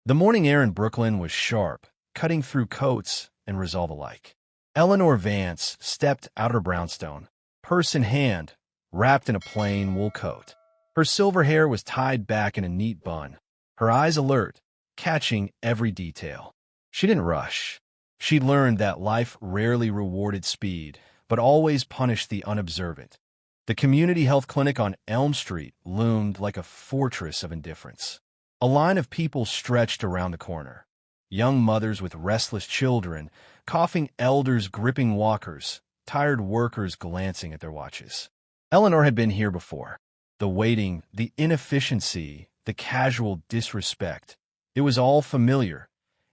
The morning air in Brooklyn was sharp, cutting through coats and resolve alike. Eleanor Vance stepped out her brownstone, purse in hand, wrapped in a plain wool coat. Her silver hair was tied back in a neat bun, her eyes alert, catching every detail. She didn't rush. She'd learned that life rarely rewarded speed, but always punished the unobservant. The community health clinic on Elm Street loomed like a fortress of indifference. A line of people stretched around the corner. Young mothers with restless children, coughing elders gripping walkers, tired workers glancing at their watches. Eleanor had been here before. The waiting, the inefficiency, the casual disrespect. It was all familiar.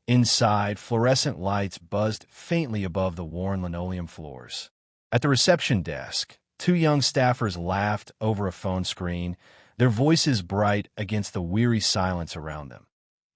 Inside, fluorescent lights buzzed faintly above the worn linoleum floors. At the reception desk, two young staffers laughed over a phone screen, their voices bright against the weary silence around them.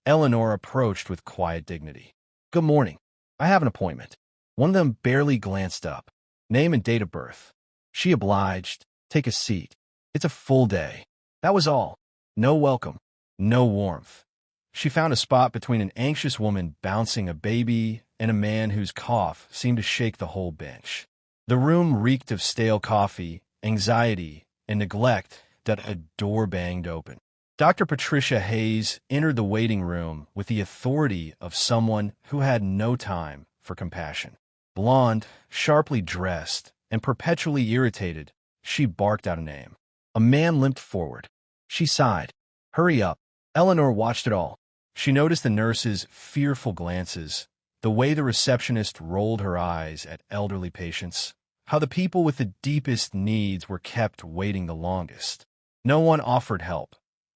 Eleanor approached with quiet dignity. "Good morning. I have an appointment." One of them barely glanced up. "Name and date of birth." She obliged. "Take a seat. It's a full day." That was all. No welcome. No warmth. She found a spot between an anxious woman bouncing a baby and a man whose cough seemed to shake the whole bench. The room reeked of stale coffee, anxiety, and neglect that a door banged open. Dr. Patricia Hayes entered the waiting room with the authority of someone who had no time for compassion. Blonde, sharply dressed, and perpetually irritated, she barked out a name. A man limped forward. She sighed. "Hurry up." Eleanor watched it all. She noticed the nurse's fearful glances, the way the receptionist rolled her eyes at elderly patients, how the people with the deepest needs were kept waiting the longest. No one offered help,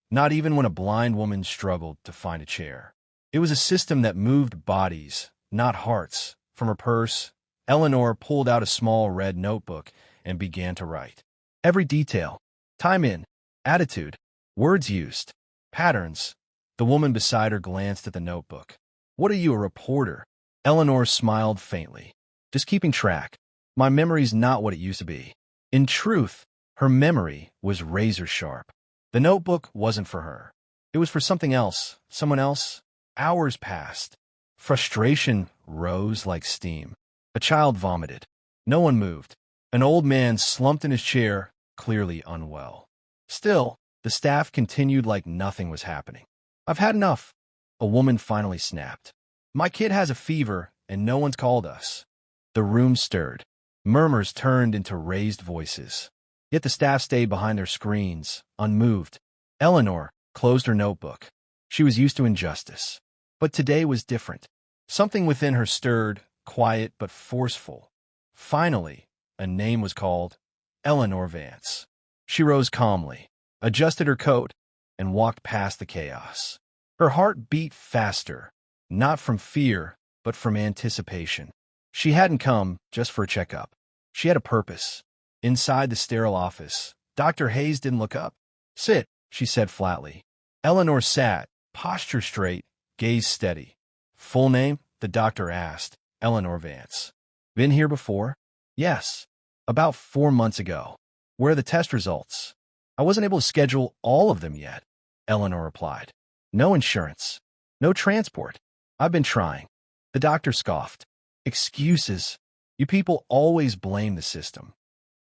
not even when a blind woman struggled to find a chair. It was a system that moved bodies, not hearts. From her purse, Eleanor pulled out a small red notebook and began to write. Every detail, time in, attitude, words used, patterns. The woman beside her glanced at the notebook. "What are you, a reporter?" Eleanor smiled faintly. "Just keeping track. My memory's not what it used to be." In truth, her memory was razor sharp. The notebook wasn't for her. It was for something else, someone else. Hours passed. Frustration rose like steam. A child vomited. No one moved. An old man slumped in his chair, clearly unwell. Still, the staff continued like nothing was happening. "I've had enough," a woman finally snapped. "My kid has a fever, and no one's called us." The room stirred. Murmurs turned into raised voices. Yet the staff stayed behind their screens, unmoved. Eleanor closed her notebook. She was used to injustice. But today was different. Something within her stirred, quiet but forceful. Finally, a name was called: Eleanor Vance. She rose calmly, adjusted her coat, and walked past the chaos. Her heart beat faster, not from fear, but from anticipation. She hadn't come just for a checkup. She had a purpose. Inside the sterile office, Dr. Hayes didn't look up. "Sit," she said flatly. Eleanor sat, posture straight, gaze steady. "Full name?" the doctor asked. "Eleanor Vance." "Been here before?" "Yes. About 4 months ago." "Where are the test results?" "I wasn't able to schedule all of them yet," Eleanor replied. "No insurance. No transport. I've been trying." The doctor scoffed. "Excuses. You people always blame the system."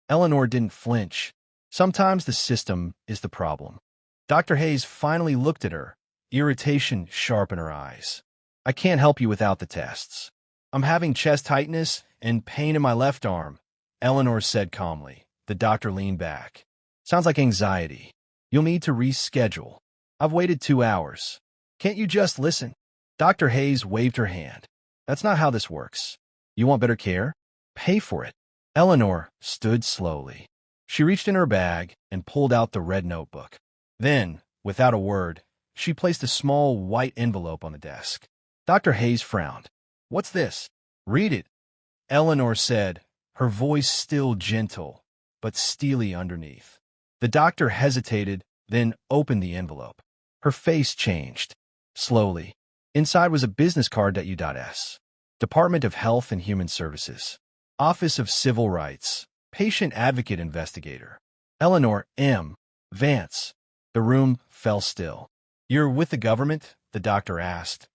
Eleanor didn't flinch. Sometimes the system is the problem. Dr. Hayes finally looked at her, irritation sharp in her eyes. "I can't help you without the tests. I'm having chest tightness and pain in my left arm," Eleanor said calmly. The doctor leaned back. "Sounds like anxiety. You'll need to reschedule. I've waited 2 hours. Can't you just listen?" Dr. Hayes waved her hand. "That's not how this works. You want better care? Pay for it." Eleanor stood slowly. She reached in her bag and pulled out the red notebook. Then, without a word, she placed a small white envelope on the desk. Dr. Hayes frowned. "What's this?" "Read it," Eleanor said, her voice still gentle, but steely underneath. The doctor hesitated, then opened the envelope. Her face changed. Slowly. Inside was a business card .U.S. Department of Health and Human Services. Office of Civil Rights. Patient Advocate Investigator. Eleanor M. Vance. The room fell still. "You're with the government?" the doctor asked.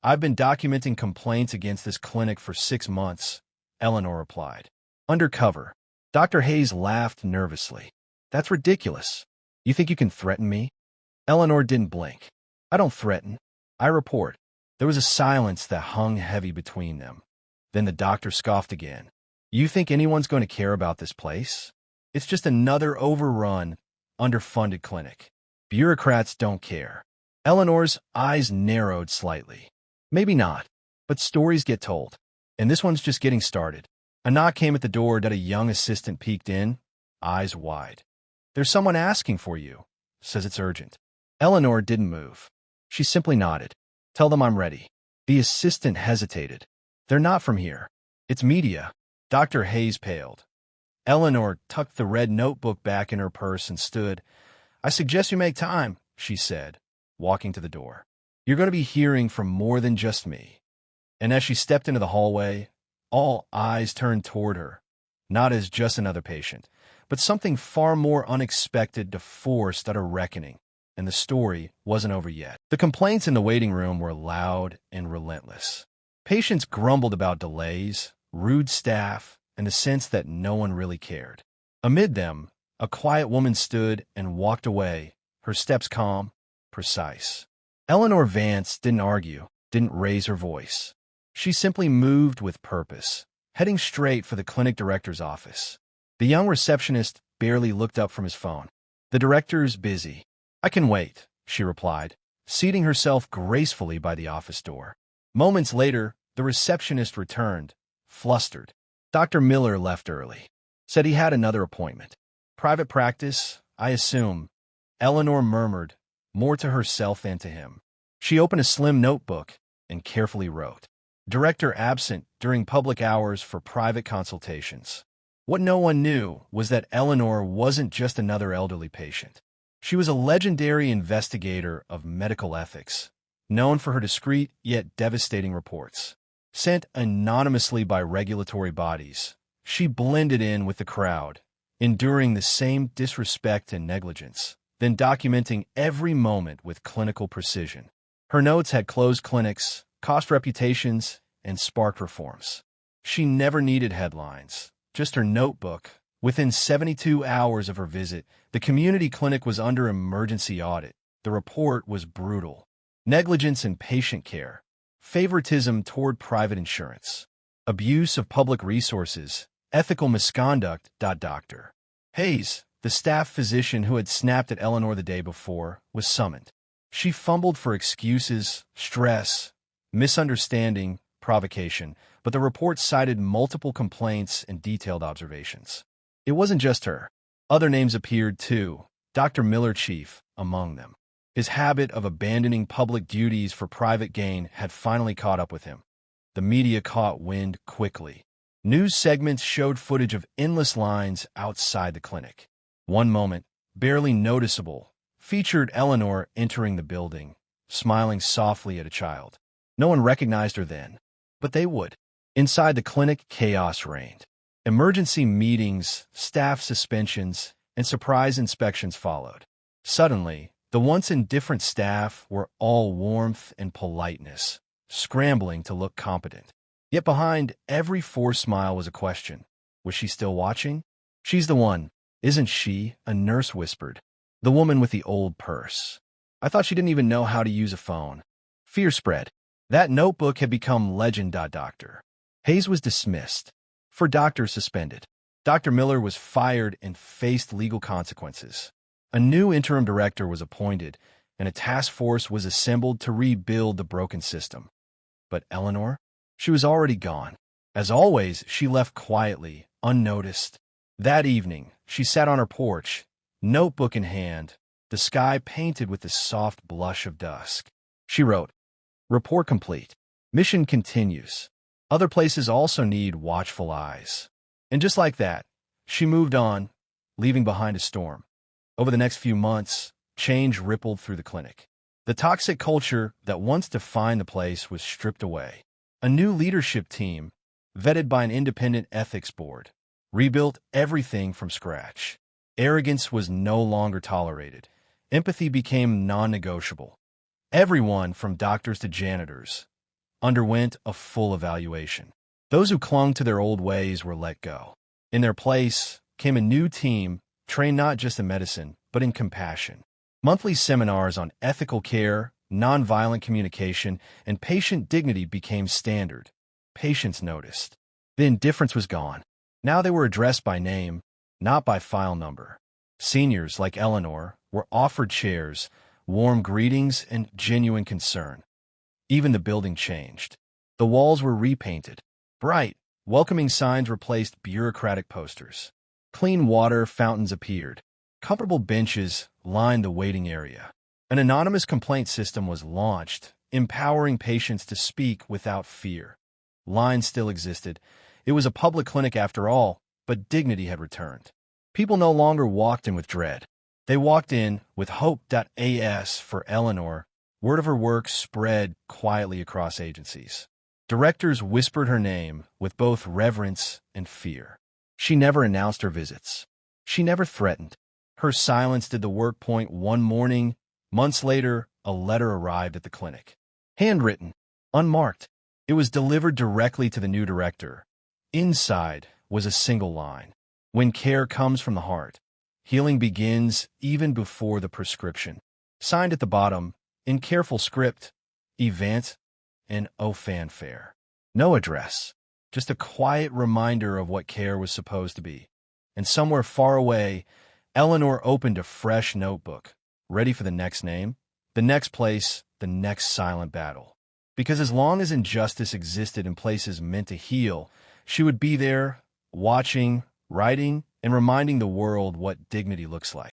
I've been documenting complaints against this clinic for 6 months, Eleanor replied. Undercover. Dr. Hayes laughed nervously. That's ridiculous. You think you can threaten me? Eleanor didn't blink. I don't threaten. I report. There was a silence that hung heavy between them. Then the doctor scoffed again. You think anyone's going to care about this place? It's just another overrun, underfunded clinic. Bureaucrats don't care. Eleanor's eyes narrowed slightly. Maybe not, but stories get told. And this one's just getting started. A knock came at the door that a young assistant peeked in, eyes wide. There's someone asking for you. Says it's urgent. Eleanor didn't move. She simply nodded. Tell them I'm ready. The assistant hesitated. They're not from here. It's media. Dr. Hayes paled. Eleanor tucked the red notebook back in her purse and stood. I suggest you make time, she said, walking to the door. You're going to be hearing from more than just me. And as she stepped into the hallway, all eyes turned toward her, not as just another patient, but something far more unexpected to force at a reckoning. And the story wasn't over yet. The complaints in the waiting room were loud and relentless. Patients grumbled about delays, rude staff, and the sense that no one really cared. Amid them, a quiet woman stood and walked away, her steps calm, precise. Eleanor Vance didn't argue, didn't raise her voice. She simply moved with purpose, heading straight for the clinic director's office. The young receptionist barely looked up from his phone. The director's busy. I can wait, she replied, seating herself gracefully by the office door. Moments later, the receptionist returned, flustered. Dr. Miller left early. Said he had another appointment. Private practice, I assume. Eleanor murmured, more to herself than to him. She opened a slim notebook and carefully wrote, Director absent during public hours for private consultations. What no one knew was that Eleanor wasn't just another elderly patient. She was a legendary investigator of medical ethics, known for her discreet yet devastating reports. Sent anonymously by regulatory bodies, she blended in with the crowd, enduring the same disrespect and negligence, then documenting every moment with clinical precision. Her notes had closed clinics, cost reputations, and sparked reforms. She never needed headlines, just her notebook. Within 72 hours of her visit, the community clinic was under emergency audit. The report was brutal. Negligence in patient care, favoritism toward private insurance, abuse of public resources, ethical misconduct. Dr. Hayes, the staff physician who had snapped at Eleanor the day before, was summoned. She fumbled for excuses, stress, misunderstanding, provocation, but the report cited multiple complaints and detailed observations. It wasn't just her. Other names appeared too, Dr. Miller chief among them. His habit of abandoning public duties for private gain had finally caught up with him. The media caught wind quickly. News segments showed footage of endless lines outside the clinic. One moment, barely noticeable, featured Eleanor entering the building, smiling softly at a child. No one recognized her then, but they would. Inside the clinic, chaos reigned. Emergency meetings, staff suspensions, and surprise inspections followed. Suddenly, the once indifferent staff were all warmth and politeness, scrambling to look competent. Yet behind every forced smile was a question. Was she still watching? She's the one, isn't she? A nurse whispered. The woman with the old purse. I thought she didn't even know how to use a phone. Fear spread. That notebook had become legend. Dr. Hayes was dismissed. For doctor suspended. Dr. Miller was fired and faced legal consequences. A new interim director was appointed, and a task force was assembled to rebuild the broken system. But Eleanor? She was already gone. As always, she left quietly, unnoticed. That evening, she sat on her porch, notebook in hand, the sky painted with the soft blush of dusk. She wrote, Report complete. Mission continues. Other places also need watchful eyes. And just like that, she moved on, leaving behind a storm. Over the next few months, change rippled through the clinic. The toxic culture that once defined the place was stripped away. A new leadership team, vetted by an independent ethics board, rebuilt everything from scratch. Arrogance was no longer tolerated. Empathy became non-negotiable. Everyone, from doctors to janitors, underwent a full evaluation. Those who clung to their old ways were let go. In their place came a new team trained not just in medicine, but in compassion. Monthly seminars on ethical care, nonviolent communication, and patient dignity became standard. Patients noticed. The indifference was gone. Now they were addressed by name, not by file number. Seniors, like Eleanor, were offered chairs, warm greetings, and genuine concern. Even the building changed. The walls were repainted. Bright, welcoming signs replaced bureaucratic posters. Clean water fountains appeared. Comfortable benches lined the waiting area. An anonymous complaint system was launched, empowering patients to speak without fear. Lines still existed. It was a public clinic after all, but dignity had returned. People no longer walked in with dread. They walked in with hope.as for Eleanor. Word of her work spread quietly across agencies. Directors whispered her name with both reverence and fear. She never announced her visits. She never threatened. Her silence did the work. One morning, months later, a letter arrived at the clinic. Handwritten, unmarked. It was delivered directly to the new director. Inside was a single line. When care comes from the heart, healing begins even before the prescription. Signed at the bottom, in careful script, event and oh fanfare. No address, just a quiet reminder of what care was supposed to be. And somewhere far away, Eleanor opened a fresh notebook, ready for the next name, the next place, the next silent battle. Because as long as injustice existed in places meant to heal, she would be there, watching, writing, and reminding the world what dignity looks like.